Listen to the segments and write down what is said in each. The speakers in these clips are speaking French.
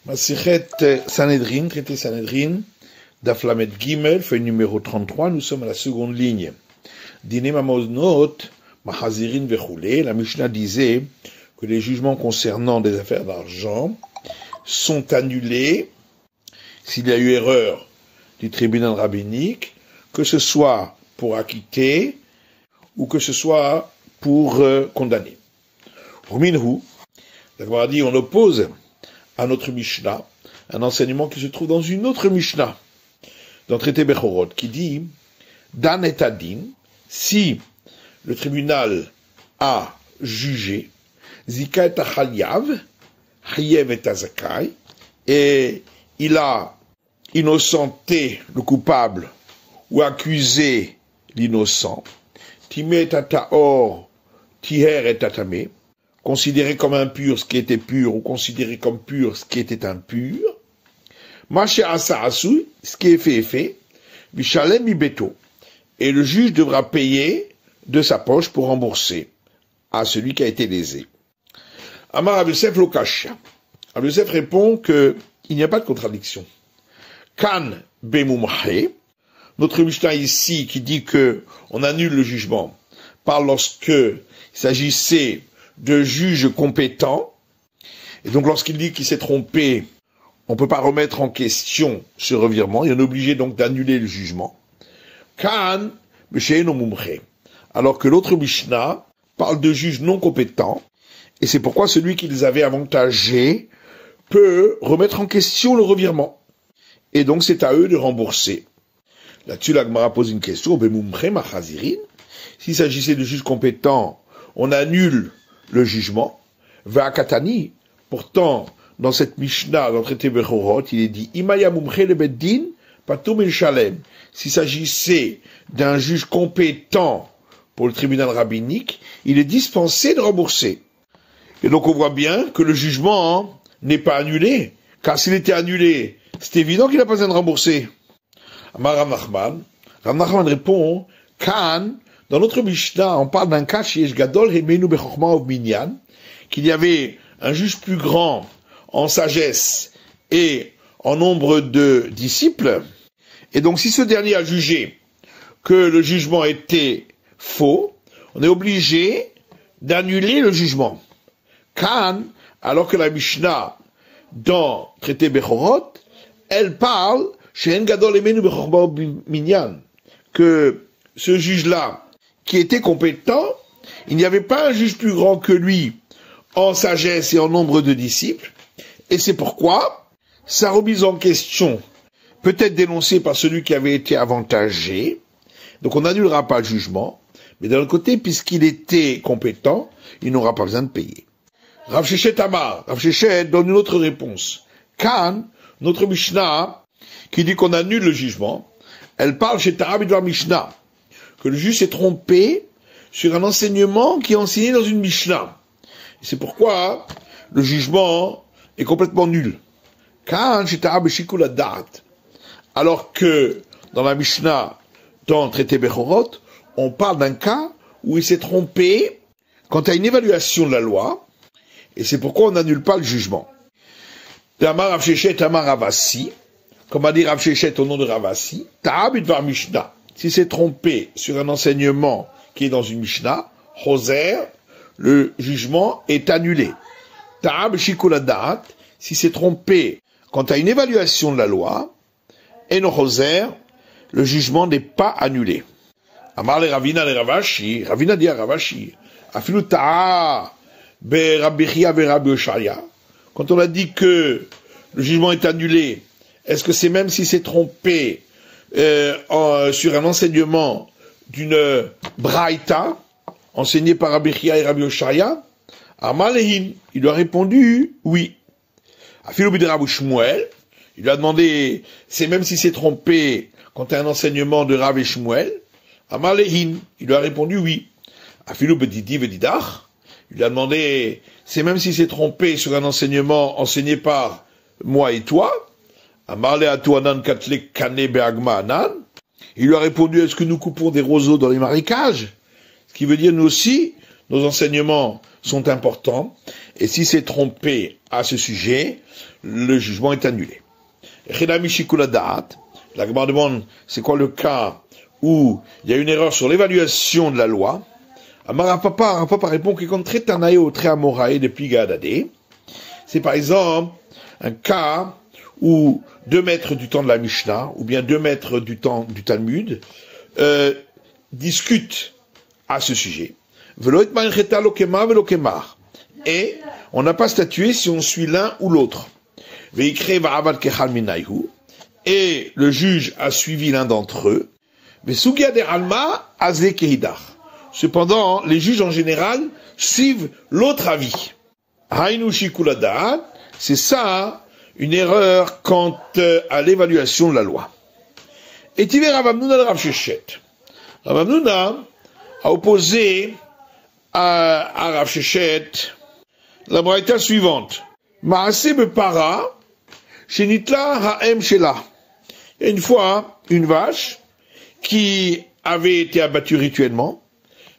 Masichet Sanhedrin, traité Sanhedrin, Daflamet Gimel, feuille numéro 33, nous sommes à la seconde ligne. Dine Mamoznot, Mahazirin Vechoulé, la Mishnah disait que les jugements concernant des affaires d'argent sont annulés s'il y a eu erreur du tribunal rabbinique, que ce soit pour acquitter ou que ce soit pour condamner. Ruminhu, la Gemara dit, on oppose à notre Mishnah un enseignement qui se trouve dans une autre Mishnah, dans le traité Bechorot, qui dit Dan et Adin, si le tribunal a jugé Zika et Achaliav, Hayev et Azakai, et il a innocenté le coupable ou accusé l'innocent, Timé et Ataor, Tiher et Tatame, considéré comme impur ce qui était pur ou considéré comme pur ce qui était impur, Maché Asaasu, ce qui est fait, Bishalem Bibeto, et le juge devra payer de sa poche pour rembourser à celui qui a été lésé. Amar Rav Yosef Lokasha. Rav Yosef répond qu'il n'y a pas de contradiction. Kan Bemumche, notre Mishnah ici qui dit que on annule le jugement, parle lorsque il s'agissait de juges compétents, et donc lorsqu'il dit qu'il s'est trompé, on ne peut pas remettre en question ce revirement, et on est obligé donc d'annuler le jugement. Kan B'She'eno Mumche, alors que l'autre Mishnah parle de juges non compétents, et c'est pourquoi celui qui les avait avantagés peut remettre en question le revirement. Et donc c'est à eux de rembourser. Là-dessus, la Gemara pose une question, Bemumche Machazirin, s'il s'agissait de juges compétents, on annule le jugement. Ve'akatani, pourtant, dans cette Mishnah, dans le traité Bechorot, il est dit, Imaya Mumche le Beddin, Patum el Shalem. S'il s'agissait d'un juge compétent pour le tribunal rabbinique, il est dispensé de rembourser. Et donc on voit bien que le jugement n'est pas annulé, car s'il était annulé, c'est évident qu'il n'a pas besoin de rembourser. Amar Rav Nachman répond, Kan, dans notre Mishnah, on parle d'un cas chez Gadol Hemenu Bechokma of Minyan, qu'il y avait un juge plus grand en sagesse et en nombre de disciples, et donc si ce dernier a jugé que le jugement était faux, on est obligé d'annuler le jugement. Kan, alors que la Mishnah, dans le traité Bechorot, elle parle chez Gadol Hemenu Bechokma of Minyan, que ce juge-là, qui était compétent, il n'y avait pas un juge plus grand que lui en sagesse et en nombre de disciples, et c'est pourquoi sa remise en question peut être dénoncée par celui qui avait été avantagé, donc on n'annulera pas le jugement, mais d'un autre côté, puisqu'il était compétent, il n'aura pas besoin de payer. Rav Sheshet Amar, Rav Sheshet donne une autre réponse. Kan, notre Mishnah, qui dit qu'on annule le jugement, elle parle chez Tarab Idvar Mishnah, que le juge s'est trompé sur un enseignement qui est enseigné dans une Mishnah. Et c'est pourquoi le jugement est complètement nul. Alors que dans la Mishnah, dans le traité Bechorot, on parle d'un cas où il s'est trompé quant à une évaluation de la loi, et c'est pourquoi on n'annule pas le jugement. Tamar Rav Sheshet, Tamar Ravasi, comme a dit Rav Sheshet au nom de Ravasi, Ta'ab Idvar Mishnah. S'il s'est trompé sur un enseignement qui est dans une Mishnah, Hoser, le jugement est annulé. Ta'ab Shikuladat, s'il s'est trompé quant à une évaluation de la loi, Eno Hoser, le jugement n'est pas annulé. Amar le Ravashi, Ravina dit à Ravashi, Afilu Ta'a be Rabbi Chia be Rabbi Oshaya, quand on a dit que le jugement est annulé, est-ce que c'est même s'il s'est trompé sur un enseignement d'une braïta enseigné par Rabbi Chia et Rabbi Oshaya? Amalehin, il lui a répondu oui. Afilou de Rabbi Shmuel, il lui a demandé, c'est même s'il s'est trompé quant à un enseignement de Rav et Shmuel? Amalehin, il lui a répondu oui. Afilou bedidi vedidach, il lui a demandé, c'est même s'il s'est trompé sur un enseignement enseigné par moi et toi? Amarle Atuanan Katle Kane Beagma Anan. Il lui a répondu, est-ce que nous coupons des roseaux dans les marécages? Ce qui veut dire, nous aussi, nos enseignements sont importants, et si c'est trompé à ce sujet, le jugement est annulé. La Gemara demande, c'est quoi le cas où il y a une erreur sur l'évaluation de la loi? Amar Papa répond qu'il compte très tanaï ou très amoraï depuis Gadadé. C'est par exemple un cas où 2 maîtres du temps de la Mishnah, ou bien 2 maîtres du temps du Talmud, discutent à ce sujet. Et on n'a pas statué si on suit l'un ou l'autre. Et le juge a suivi l'un d'entre eux. Cependant, les juges en général suivent l'autre avis. C'est ça une erreur quant à l'évaluation de la loi. Et tu verras Rav Hamnuna le Rav Sheshet. Rav Hamnuna a opposé à Rav Sheshet la braïta suivante. Maaseh bepara shenitla ha'em shela. Il y a une fois une vache qui avait été abattue rituellement,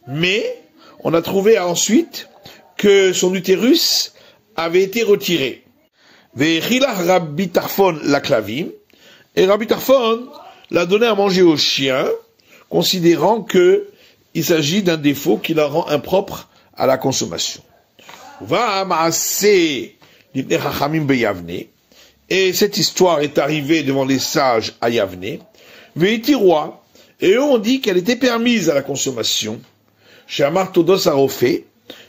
mais on a trouvé ensuite que son utérus avait été retiré. Ve'echila Rabbi Tarfon la clavim, et Rabbi Tarfon l'a donné à manger au chien, considérant que il s'agit d'un défaut qui la rend impropre à la consommation. Va ma'aseh l'ibnei chachamim beyavne, et cette histoire est arrivée devant les sages à Yavne. Ve'itiroa, et eux ont dit qu'elle était permise à la consommation. Chez Amar Todos Arofé,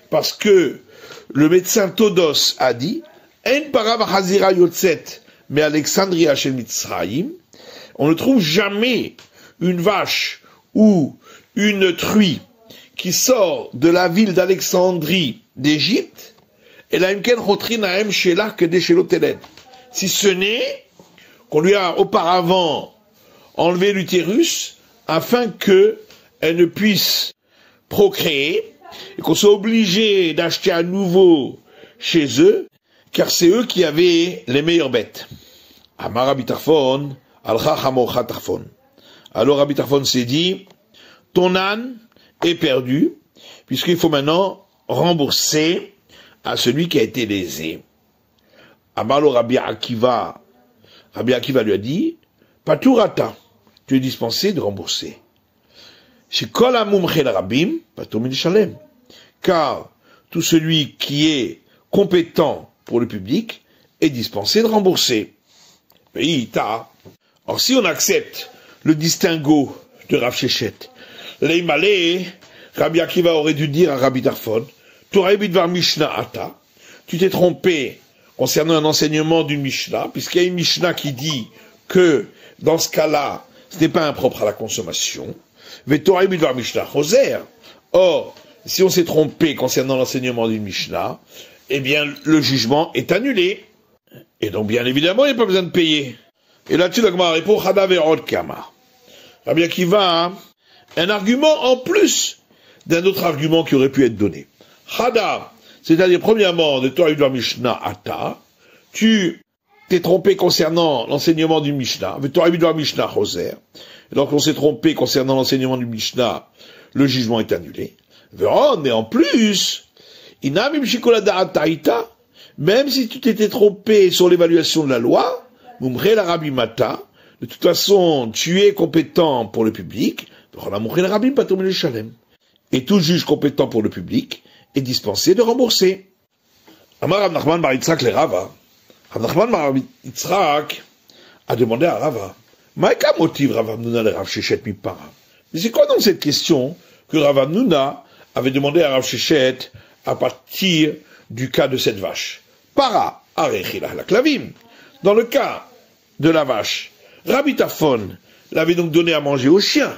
parce que le médecin Todos a dit, En para v'chazira yotzet, mais Alexandria shel Mitzrayim, on ne trouve jamais une vache ou une truie qui sort de la ville d'Alexandrie d'Égypte, et la imken chotrin haem shelah kedei shelo teled. Si ce n'est qu'on lui a auparavant enlevé l'utérus afin qu'elle ne puisse procréer et qu'on soit obligé d'acheter à nouveau chez eux, car c'est eux qui avaient les meilleures bêtes. Amar Rabbi Tarfon, alcha hamocha Tarfon. Alors Rabbi Tarfon s'est dit, ton âne est perdu, puisqu'il faut maintenant rembourser à celui qui a été lésé. Amar le Rabbi Akiva lui a dit, Paturata, tu es dispensé de rembourser. Chez Kol Amumche Rabim, Patur min Shalem. Car tout celui qui est compétent pour le public est dispensé de rembourser. Or si on accepte le distinguo de Rav Sheshet, Leimale, Rabbi Akiva aurait dû dire à Rabbi Tarfon, Torah bidvar Mishnah ata, tu t'es trompé concernant un enseignement d'une Mishnah, puisqu'il y a une Mishnah qui dit que dans ce cas-là, ce n'est pas impropre à la consommation. Or, si on s'est trompé concernant l'enseignement d'une Mishnah, eh bien, le jugement est annulé. Et donc, bien évidemment, il n'y a pas besoin de payer. Et là-dessus, la Gemara répond, Chada ve'od kama. Rabbi Akiva a un argument en plus d'un autre argument qui aurait pu être donné. Chada, c'est-à-dire, premièrement, de Torah de Mishnah Ata, tu t'es trompé concernant l'enseignement du Mishnah, de Torah de Mishnah Choser. Donc, on s'est trompé concernant l'enseignement du Mishnah, le jugement est annulé. Mais en plus, même si tu t'étais trompé sur l'évaluation de la loi, Mumre la Rabbi Mata, de toute façon, tu es compétent pour le public, et tout juge compétent pour le public est dispensé de rembourser. Amar Rav Nachman bar Yitzhak le Rava. Rav Nachman bar Yitzhak a demandé à Rava, Maïka motive Rav Hamnuna le Rav Sheshet mi para. Mais c'est quoi donc cette question que Rav Hamnuna avait demandé à Rav Sheshet à partir du cas de cette vache? Para, arechilah la klavim. Dans le cas de la vache, Rabbi Tarfon l'avait donc donné à manger au chien.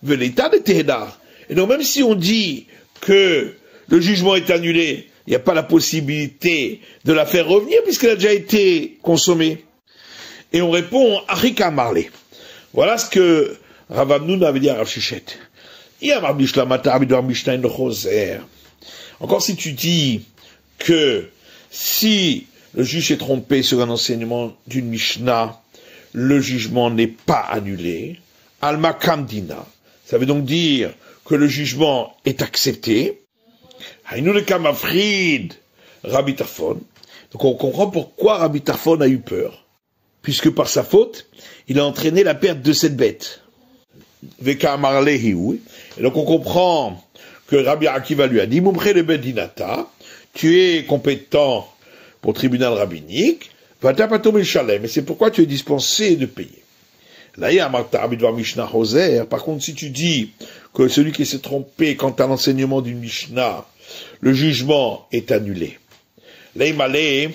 Veleta de Tehedar. Et donc même si on dit que le jugement est annulé, il n'y a pas la possibilité de la faire revenir puisqu'elle a déjà été consommée. Et on répond, Arika Marley. Voilà ce que Rav Hamnuna avait dit à Rav Sheshet. Encore si tu dis que si le juge s'est trompé sur un enseignement d'une Mishnah, le jugement n'est pas annulé. Alma Kamdina. Ça veut donc dire que le jugement est accepté. Haïnou le kamafrid, Rabbi Tarfon. Donc on comprend pourquoi Rabbi Tarfon a eu peur. Puisque par sa faute, il a entraîné la perte de cette bête. Veka Amarlehi, oui. Et donc on comprend que Rabbi Akiva lui a dit, Moumre le Bedinata, tu es compétent pour le tribunal rabbinique, Vata Patomil Shalem, et c'est pourquoi tu es dispensé de payer. Là, il y a Marta Abidvar Mishnah Hoser. Par contre, si tu dis que celui qui s'est trompé quant à l'enseignement d'une Mishnah, le jugement est annulé. Là, il m'allait,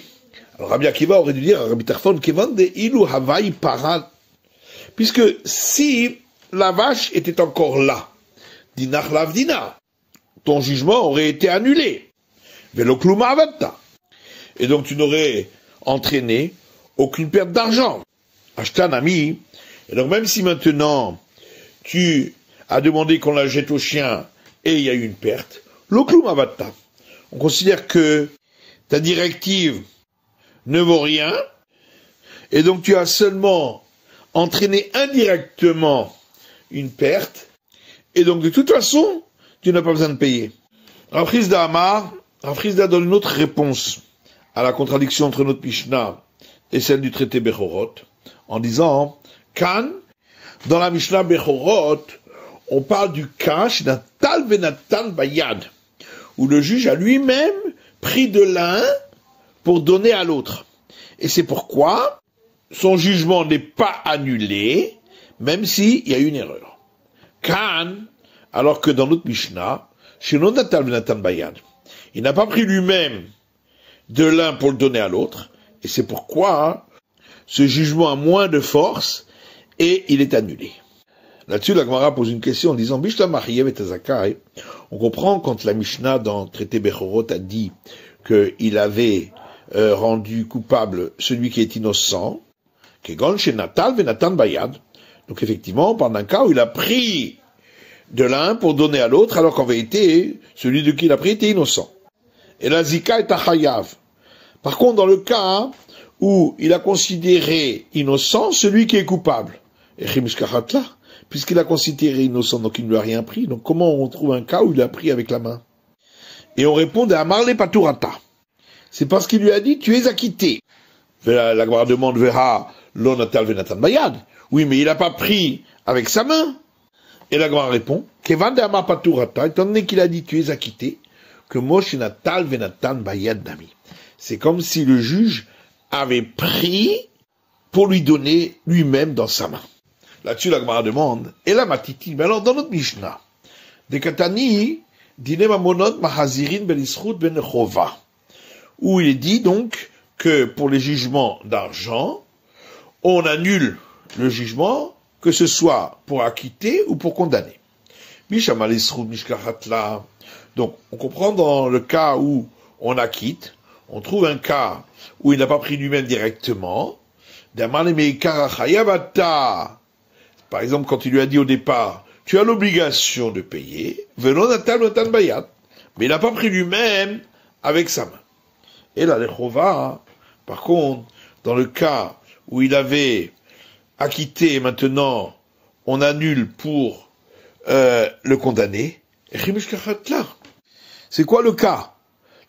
alors Rabbi Akiva aurait dû dire à Rabbi Tarfon, Kevan de Ilu Havaï Parad. Puisque si la vache était encore là, Dinach Lavdina, ton jugement aurait été annulé. Velokluma Avatta. Et donc tu n'aurais entraîné aucune perte d'argent. Ashtan ami. Et donc même si maintenant tu as demandé qu'on la jette au chien et il y a eu une perte, l'oklum avatta. On considère que ta directive ne vaut rien et donc tu as seulement entraîné indirectement une perte et donc de toute façon tu n'as pas besoin de payer. Rav Chizda donne une autre réponse à la contradiction entre notre Mishnah et celle du traité Bechorot en disant Kan, dans la Mishnah Bechorot, on parle du cas d'un Tal Venatan Bayad, où le juge a lui-même pris de l'un pour donner à l'autre. Et c'est pourquoi son jugement n'est pas annulé, même s'il y a eu une erreur. Kan, alors que dans notre Mishnah, chez non Tal Venatan Bayad, il n'a pas pris lui-même de l'un pour le donner à l'autre, et c'est pourquoi ce jugement a moins de force, et il est annulé. Là-dessus, la Gemara pose une question en disant, Bishta Mariev et Tazakai, on comprend quand la Mishnah dans le traité Bechorot a dit qu'il avait rendu coupable celui qui est innocent, Kegon chez Natal Venatan Bayad. Donc effectivement, on parle d'un cas où il a pris de l'un pour donner à l'autre, alors qu'en vérité, celui de qui il a pris était innocent. Et la Zika est Achayav. Par contre, dans le cas où il a considéré innocent celui qui est coupable, puisqu'il a considéré innocent, donc il ne lui a rien pris. Donc comment on trouve un cas où il a pris avec la main? Et on répond à Amarle Paturata. C'est parce qu'il lui a dit, tu es acquitté. La Gemara demande, verra, l'onatal venatan bayad. Oui, mais il n'a pas pris avec sa main. Et la Gemara répond, Kevan de Amar Paturata, étant donné qu'il a dit, tu es acquitté, que Moshe natal venatan bayad dami. C'est comme si le juge avait pris pour lui donner lui-même dans sa main. Là-dessus, la Gemara demande, et la matiti, mais alors dans notre Mishnah, de Katani, dine mamonot mahazirin belisrut ben chova, où il est dit donc que pour les jugements d'argent, on annule le jugement, que ce soit pour acquitter ou pour condamner. Mishama lisrut mishkahatla. Donc, on comprend dans le cas où on acquitte, on trouve un cas où il n'a pas pris lui-même directement, par exemple, quand il lui a dit au départ, tu as l'obligation de payer, venons Natan Bayad, mais il n'a pas pris lui-même avec sa main. Et là, les Chova, par contre, dans le cas où il avait acquitté et maintenant on annule pour le condamner, c'est quoi le cas?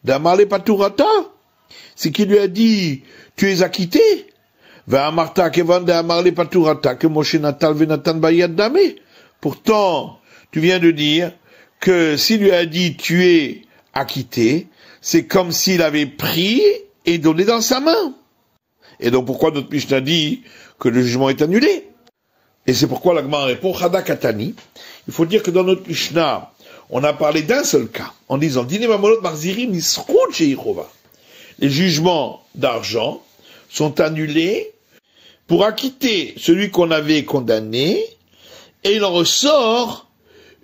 D'Amarle Paturata, c'est qu'il lui a dit, tu es acquitté, pourtant, tu viens de dire que s'il lui a dit tu es acquitté, c'est comme s'il avait pris et donné dans sa main. Et donc pourquoi notre Mishnah dit que le jugement est annulé? Et c'est pourquoi la Gemara répond Chada Katani. Il faut dire que dans notre Mishnah, on a parlé d'un seul cas, en disant Dine Mamolot Marzirim Nisrut Sheirova. Les jugements d'argent sont annulés pour acquitter celui qu'on avait condamné, et il en ressort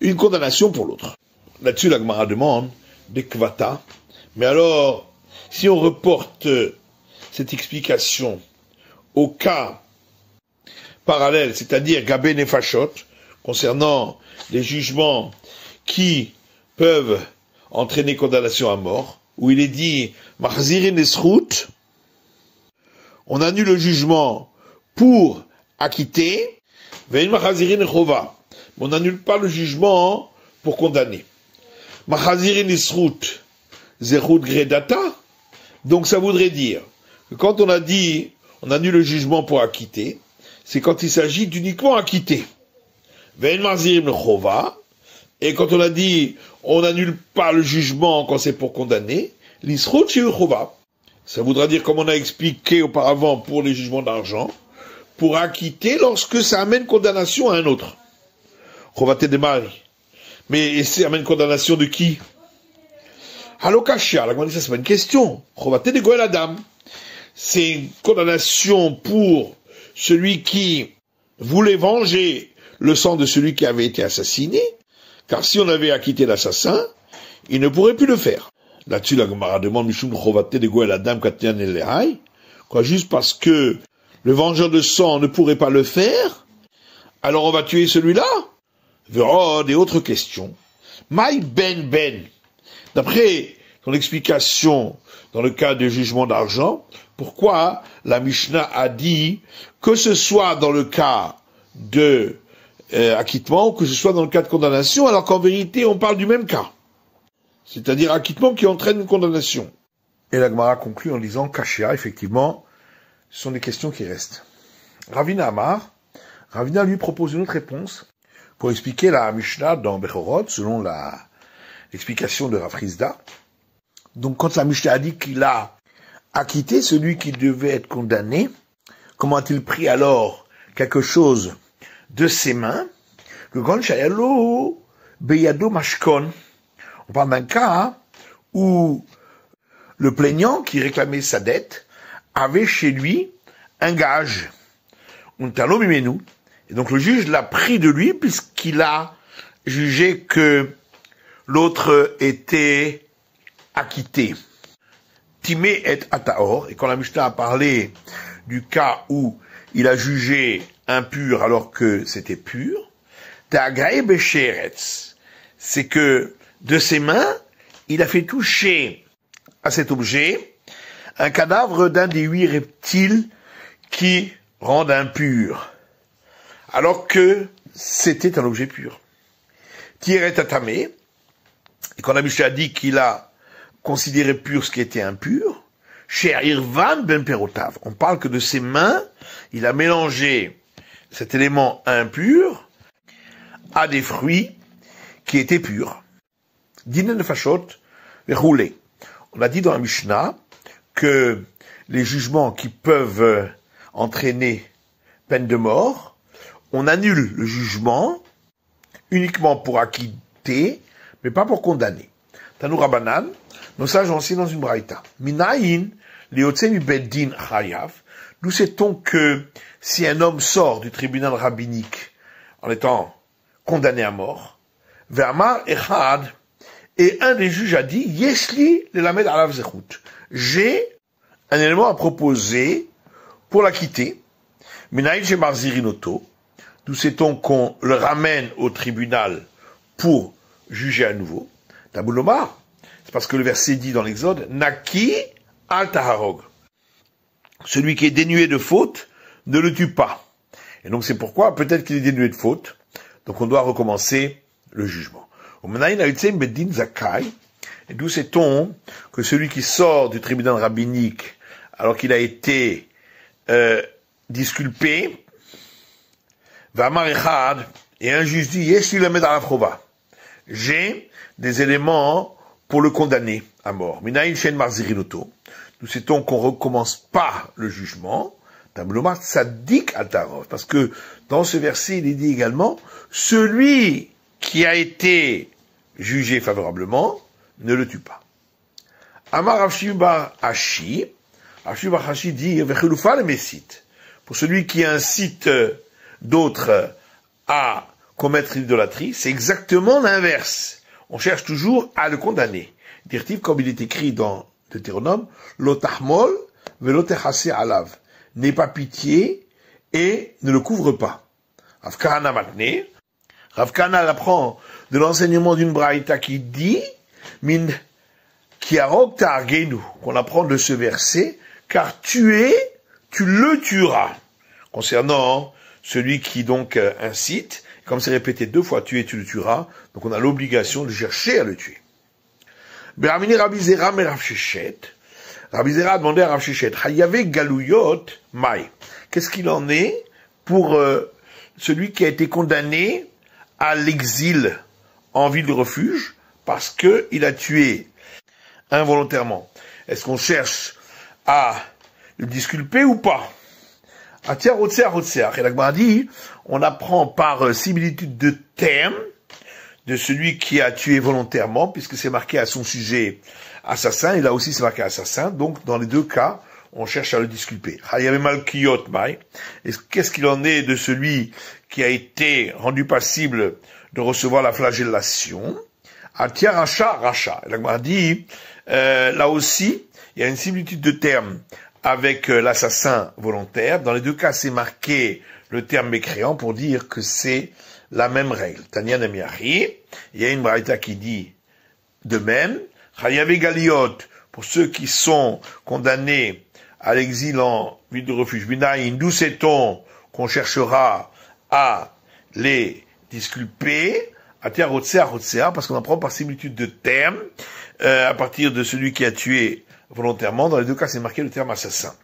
une condamnation pour l'autre. Là-dessus, la Gemara demande des kvata. Mais alors, si on reporte cette explication au cas parallèle, c'est-à-dire Gabé Nefashot, concernant les jugements qui peuvent entraîner condamnation à mort, où il est dit Mahzirin Esrut, on annule le jugement pour acquitter, Mahzirin Chova, mais on n'annule pas le jugement pour condamner. Mahzirin Esrut, zerut gredata. Donc ça voudrait dire que quand on a dit, on annule le jugement pour acquitter, c'est quand il s'agit d'uniquement acquitter. Ve'en marzirim le chova. Et quand on a dit, on n'annule pas le jugement quand c'est pour condamner, l'isrut chez chova. Ça voudra dire, comme on a expliqué auparavant pour les jugements d'argent, pour acquitter lorsque ça amène condamnation à un autre. Chovate de mari. Mais ça amène condamnation de qui? Halokashia, la ça c'est pas une question. Chovate de goel adam. C'est une condamnation pour celui qui voulait venger le sang de celui qui avait été assassiné, car si on avait acquitté l'assassin, il ne pourrait plus le faire. Là-dessus, la Gemara demande Mishum Chovate de goel adam katyan elehai, quoi, juste parce que le vengeur de sang ne pourrait pas le faire, alors on va tuer celui-là? Verrod et autres questions. Maï ben ben. D'après son explication dans le cas de jugement d'argent, pourquoi la Mishnah a dit que ce soit dans le cas de acquittement ou que ce soit dans le cas de condamnation, alors qu'en vérité on parle du même cas. C'est-à-dire acquittement qui entraîne une condamnation. Et la Gemara conclut en disant Kashia, effectivement, ce sont des questions qui restent. Ravina Amar, Ravina lui propose une autre réponse pour expliquer la Mishnah dans Bechorot, selon l'explication de Rav Hizda. Donc quand la Mishnah a dit qu'il a acquitté celui qui devait être condamné, comment a-t-il pris alors quelque chose de ses mains? Le Gon Shayalo Beyado Mashkon. On parle d'un cas où le plaignant qui réclamait sa dette avait chez lui un gage. Untalo mimenu. Et donc le juge l'a pris de lui puisqu'il a jugé que l'autre était acquitté. Timé et ataor. Et quand la Mishnah a parlé du cas où il a jugé impur alors que c'était pur, ta'agae besheretz. C'est que de ses mains, il a fait toucher à cet objet un cadavre d'un des 8 reptiles qui rendent impur, alors que c'était un objet pur. Tieret atamé, et quand la Mishnah a dit qu'il a considéré pur ce qui était impur, chez Irvan ben Perotav, on parle que de ses mains, il a mélangé cet élément impur à des fruits qui étaient purs. Dinen de fachot, roulé. On a dit dans la Mishnah que les jugements qui peuvent entraîner peine de mort, on annule le jugement uniquement pour acquitter, mais pas pour condamner. Tanou Rabanan, nos sages ont enseigné dans une braïta. Minaïn, liotse mi beddin chayav. Nous sait-on que si un homme sort du tribunal rabbinique en étant condamné à mort, ve'amar echad, et un des juges a dit, Yesli le lamed alav zechut. J'ai un élément à proposer pour l'acquitter. Minaïn chez marzirinoto. Nous sait-on qu'on le ramène au tribunal pour juger à nouveau. Taboulomar. C'est parce que le verset dit dans l'Exode, Naki al taharog. Celui qui est dénué de faute ne le tue pas. Et donc c'est pourquoi, peut-être qu'il est dénué de faute, donc on doit recommencer le jugement. Et d'où sait-on que celui qui sort du tribunal rabbinique, alors qu'il a été disculpé, va marechad, et un juge dit, yes, il le met dans la prova. J'ai des éléments pour le condamner à mort. Minaïn shen marzirinoto. Nous sait-on qu'on recommence pas le jugement, tablomat tzadik atarov, parce que dans ce verset, il est dit également, celui qui a été jugé favorablement ne le tue pas. Amar Rav Shimi bar Ashi, Rav Shimi bar Ashi dit, vechelufa le messit, pour celui qui incite d'autres à commettre l'idolâtrie, c'est exactement l'inverse. On cherche toujours à le condamner. Dirtiv, comme il est écrit dans Deutéronome, l'otahmol velotechase alav. N'aie pas pitié et ne le couvre pas. Rav Kahana matne. Rav Kahana apprend de l'enseignement d'une braïta qui dit, min kiarok ta'argenu, qu'on apprend de ce verset, car tuer, tu le tueras. Concernant celui qui donc incite, comme c'est répété 2 fois, tuer, tu le tueras, donc on a l'obligation de chercher à le tuer. Be'amini Rabbi Zera me Rav Sheshet. Rabbi Zera a demandé à Rav Sheshet, Hayave Galouyot Mai. Qu'est-ce qu'il en est pour celui qui a été condamné à l'exil en ville de refuge parce qu'il a tué involontairement? Est-ce qu'on cherche à le disculper ou pas? Atia Rotseah Rotseah. Et la Gemara dit, on apprend par similitude de termes de celui qui a tué volontairement, puisque c'est marqué à son sujet assassin, et là aussi c'est marqué assassin, donc dans les deux cas, on cherche à le disculper. Et qu'est-ce qu'il en est de celui qui a été rendu passible de recevoir la flagellation? Atia Racha Racha. Et la Gemara dit, là aussi, il y a une similitude de termes avec l'assassin volontaire. Dans les deux cas, c'est marqué le terme mécréant pour dire que c'est la même règle. Tanya Namiachi, il y a une braïta qui dit de même. Chayavé Galiot, pour ceux qui sont condamnés à l'exil en ville de refuge. Binaïn, d'où sait-on qu'on cherchera à les disculper? Atia Rotseah Rotseah, parce qu'on apprend par similitude de termes, à partir de celui qui a tué volontairement. Dans les deux cas, c'est marqué le terme assassin.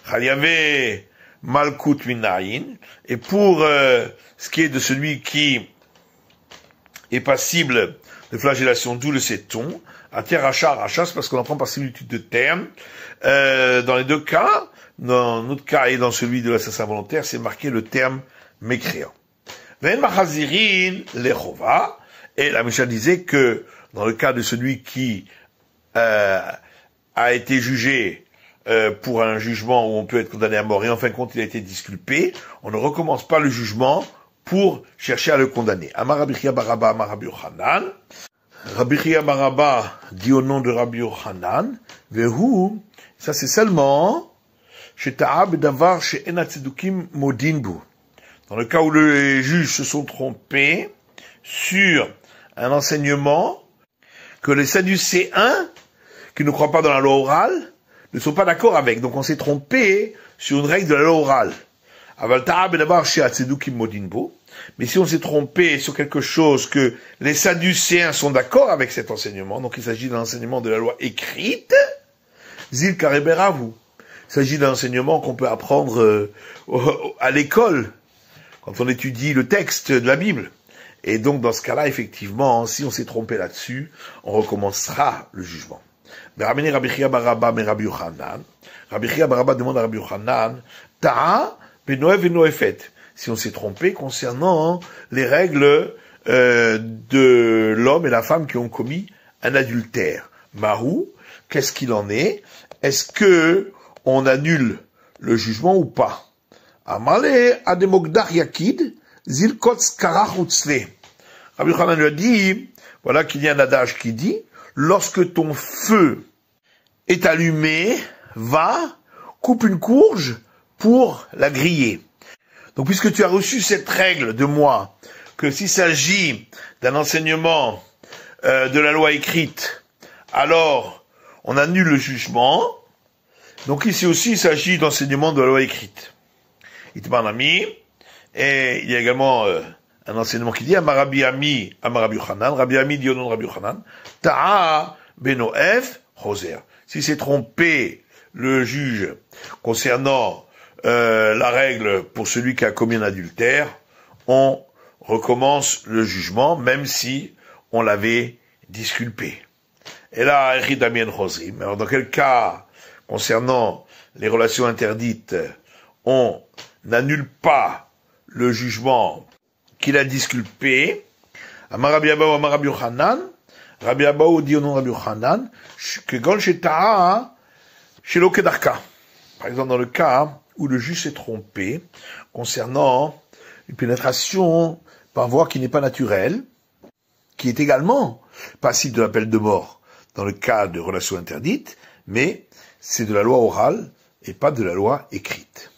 Chayavé Malkut Minaïn, et pour ce qui est de celui qui est passible de flagellation, d'où le sait-on? Atia Racha Racha, c'est parce qu'on apprend par similitude de termes. Dans les deux cas, dans notre cas et dans celui de l'assassin volontaire, c'est marqué le terme mécréant. Ven Machazirin Lechova, et la Mishnah disait que dans le cas de celui qui a été jugé pour un jugement où on peut être condamné à mort et en fin de compte il a été disculpé, on ne recommence pas le jugement pour chercher à le condamner. Amar Rabbi Chia bar Abba, Amar Rabbi Yochanan. Rabbi Chia bar Abba dit au nom de Rabbi Yochanan, Vehu, ça c'est seulement chez Ta'ab Davar chez Enat Tzedukim Modinbu. Dans le cas où les juges se sont trompés sur un enseignement que les Sadducéens, qui ne croient pas dans la loi orale, ne sont pas d'accord avec. Donc on s'est trompé sur une règle de la loi orale. Mais si on s'est trompé sur quelque chose que les Sadducéens sont d'accord avec cet enseignement, donc il s'agit d'un enseignement de la loi écrite, Zil Kareberavu. Il s'agit d'un enseignement qu'on peut apprendre à l'école, quand on étudie le texte de la Bible. Et donc dans ce cas-là, effectivement, si on s'est trompé là-dessus, on recommencera le jugement. Mais ramener Rabbi Chia bar Abba mais Rabbi Yochanan. Rabbi Chia bar Abba demande à Rabbi Yochanan, Ta'a benoev et noefet. Si on s'est trompé concernant les règles de l'homme et la femme qui ont commis un adultère. Mahou, qu'est-ce qu'il en est? Est-ce que on annule le jugement ou pas? Amale ademogdar yakid zilkotz karach utzle. Rabbi Yochanan lui a dit, voilà qu'il y a un adage qui dit, lorsque ton feu est allumé, va, coupe une courge pour la griller. Donc puisque tu as reçu cette règle de moi, que s'il s'agit d'un enseignement de la loi écrite, alors on annule le jugement. Donc ici aussi il s'agit d'enseignement de la loi écrite. Itman Ami, et il y a également un enseignement qui dit Amarabi Ami, Amarabi Yochanan, Rabbi Ami dit au nom de Rabbi Yochanan, Ta'a Benoef Roser. Si s'est trompé le juge concernant la règle pour celui qui a commis un adultère, on recommence le jugement, même si on l'avait disculpé. Et là, Ridamien Rosim. Alors, dans quel cas, concernant les relations interdites, on n'annule pas le jugement qu'il a disculpé? Amarabi Abba ou Amarabi Yochanan, Rabbi Abba dit au nom de Rabbi Yochanan, que Gon Sheta'a, Shelo Kedarka. Par exemple, dans le cas où le juge s'est trompé concernant une pénétration par voie qui n'est pas naturelle, qui est également passible de la peine de mort dans le cas de relations interdites, mais c'est de la loi orale et pas de la loi écrite.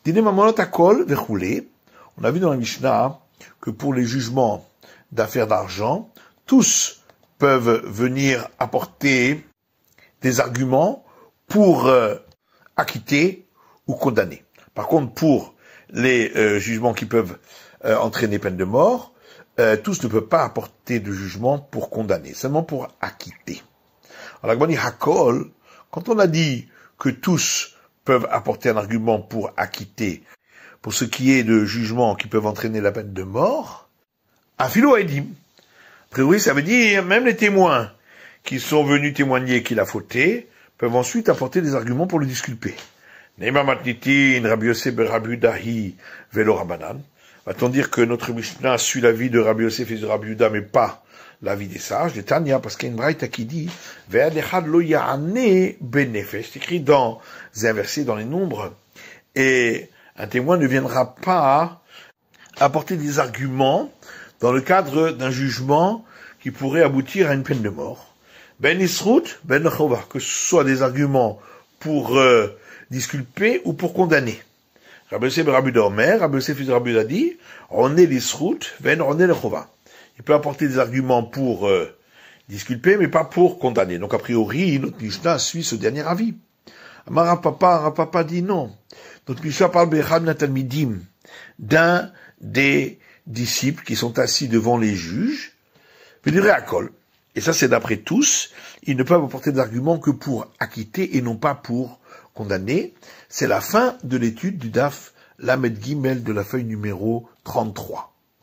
Dine Mamonot Akol Vechoulé, on a vu dans la Mishnah que pour les jugements d'affaires d'argent, tous peuvent venir apporter des arguments pour acquitter ou condamner. Par contre, pour les jugements qui peuvent entraîner peine de mort, tous ne peuvent pas apporter de jugement pour condamner, seulement pour acquitter. Alors, la Hakol, quand on a dit que tous peuvent apporter un argument pour acquitter, pour ce qui est de jugements qui peuvent entraîner la peine de mort, Afilo Edim. A priori, ça veut dire, même les témoins qui sont venus témoigner qu'il a fauté, peuvent ensuite apporter des arguments pour le disculper. Neima matnitin, Rabbi Yosef ben Rabbi Yudahi, velo Rabanan. Va-t-on dire que notre Mishnah suit l'avis de Rabbi Yosef et de Rabbi Yuda, mais pas l'avis des sages, de Tanya, parce qu'il y a une braïta qui dit, Ve'ad echad lo ya'ane benefesh. C'est écrit dans un verset dans les nombres. Et un témoin ne viendra pas apporter des arguments dans le cadre d'un jugement qui pourrait aboutir à une peine de mort. Ben isrout, ben chova, que ce soit des arguments pour disculper ou pour condamner. Rabbi Yosef ben Rabbi Omer, Rabbi Yosef ben Rabbi dit, on est l'isrout, ben on est le chova. Il peut apporter des arguments pour disculper, mais pas pour condamner. Donc a priori, notre Mishnah suit ce dernier avis. Rapapa dit non. Notre Mishnah parle Bechad Natalmidim, d'un des disciples qui sont assis devant les juges, mais du réacol. Et ça, c'est d'après tous, ils ne peuvent apporter des arguments que pour acquitter et non pas pour condamner. C'est la fin de l'étude du DAF Lamed Gimel de la feuille numéro 33.